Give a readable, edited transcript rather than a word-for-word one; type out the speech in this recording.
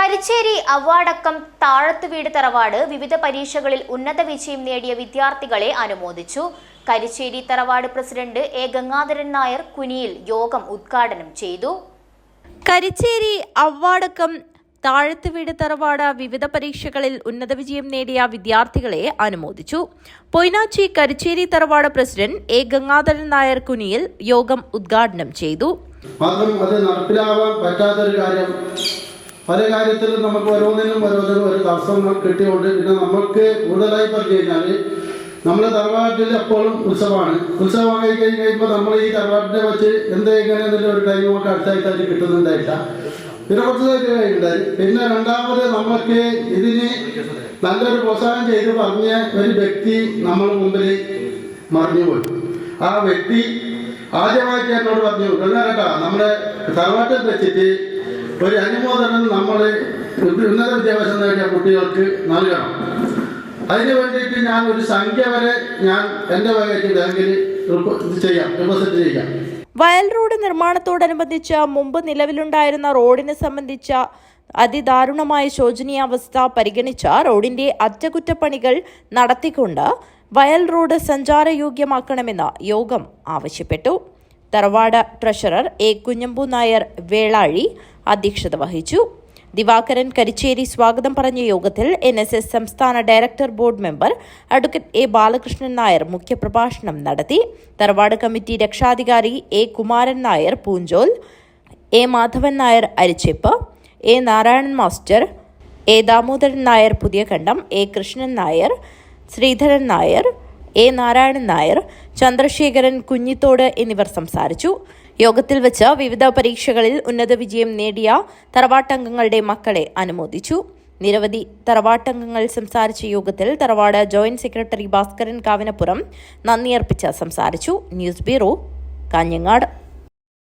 കരിച്ചേരി അവ്വാടക്കം താഴത്തുവീട് തറവാട് വിവിധ പരീക്ഷകളിൽ ഉന്നത വിജയം നേടിയ വിദ്യാർത്ഥികളെ അനുമോദിച്ചു. കരിച്ചേരി തറവാട് പ്രസിഡന്റ് എ ഗംഗാധരൻ നായർ കുനിയിൽ യോഗം ഉദ്ഘാടനം ചെയ്തു. കരിച്ചേരി അവ്വാടക്കം താഴത്തുവീട് തറവാട് വിവിധ പരീക്ഷകളിൽ ഉന്നത വിജയം നേടിയ വിദ്യാർത്ഥികളെ അനുമോദിച്ചു. പൊയ്നാച്ചി കരിച്ചേരി തറവാട് പ്രസിഡന്റ് എ ഗംഗാധരൻ നായർ കുനിയിൽ യോഗം ഉദ്ഘാടനം ചെയ്തു. നടപ്പിലാവാൻ പറ്റാത്തൊരു കാര്യം, പല കാര്യത്തിലും നമുക്ക് ഓരോന്നിനും ഒരു തടസ്സം കിട്ടിയോണ്ട് പിന്നെ നമുക്ക് കൂടുതലായി പറഞ്ഞു കഴിഞ്ഞാൽ നമ്മുടെ തറവാട്ടിൽ എപ്പോഴും ഉത്സവമായി കഴിയുമ്പോൾ നമ്മൾ ഈ തറവാട്ടിനെ വെച്ച് എങ്ങനെയെന്നുള്ള ഒരു ടൈം നമുക്ക് അടുത്തായിട്ട് കിട്ടുന്നുണ്ടായില്ല. പിന്നെ കുറച്ച് ഉണ്ടായി. പിന്നെ രണ്ടാമത് നമുക്ക് ഇതിന് നല്ലൊരു പ്രോത്സാഹനം ചെയ്ത് പറഞ്ഞ ഒരു വ്യക്തി നമ്മൾ മുമ്പിൽ മറിഞ്ഞുപോയി. ആ വ്യക്തി ആദ്യമായിട്ട് എന്നോട് പറഞ്ഞു, കേട്ടാ നമ്മുടെ തറവാട്ടിൽ വെച്ചിട്ട് ഒരു അനുമോദനം നമ്മൾ ഉന്നത വിദ്യാഭ്യാസം നേടിയ കുട്ടികൾക്ക് നൽകണം. അതിന് വേണ്ടിയിട്ട് ഞാൻ ഒരു സംഖ്യ വരെ ഞാൻ എൻ്റെ വകയ്ക്ക് ബാങ്കിൽ ഡെപ്പോസിറ്റ് ചെയ്യാം. വയൽ റോഡ് നിർമ്മാണത്തോടനുബന്ധിച്ച് മുമ്പ് നിലവിലുണ്ടായിരുന്ന റോഡിനെ സംബന്ധിച്ച അതിദാരുണമായ ശോചനീയാവസ്ഥ പരിഗണിച്ച റോഡിന്റെ അറ്റകുറ്റപ്പണികൾ നടത്തിക്കൊണ്ട് വയൽ റോഡ് സഞ്ചാരയോഗ്യമാക്കണമെന്ന് യോഗം ആവശ്യപ്പെട്ടു. തറവാട് ട്രഷറർ എ കുഞ്ഞമ്പു നായർ വേളാഴി അധ്യക്ഷത വഹിച്ചു. ദിവാകരൻ കരിച്ചേരി സ്വാഗതം പറഞ്ഞ യോഗത്തിൽ NSS സംസ്ഥാന director board member advocate A Balakrishnan Nair മുഖ്യപ്രഭാഷണം നടത്തി. തറവാട് കമ്മിറ്റി രക്ഷാധികാരി A Kumaran Nair Poonchol, A Madhavan Nair Aricheppu, A Narayanan master, A Damodaran Nair Puthiyakandam, A Krishnan Nair, Sreedharan Nair, A Narayanan Nair, Chandrasekharan Kunhithode എന്നിവർ സംസാരിച്ചു. യോഗത്തിൽ വെച്ച് വിവിധ പരീക്ഷകളിൽ ഉന്നത വിജയം നേടിയ തറവാട്ടംഗങ്ങളുടെ മക്കളെ അനുമോദിച്ചു. നിരവധി തറവാട്ടംഗങ്ങൾ സംസാരിച്ച യോഗത്തിൽ തറവാട് ജോയിന്റ് സെക്രട്ടറി ഭാസ്കരൻ കാവിനപ്പുറം നന്ദിയർപ്പിച്ച് സംസാരിച്ചു. News bureau, Kanhangad.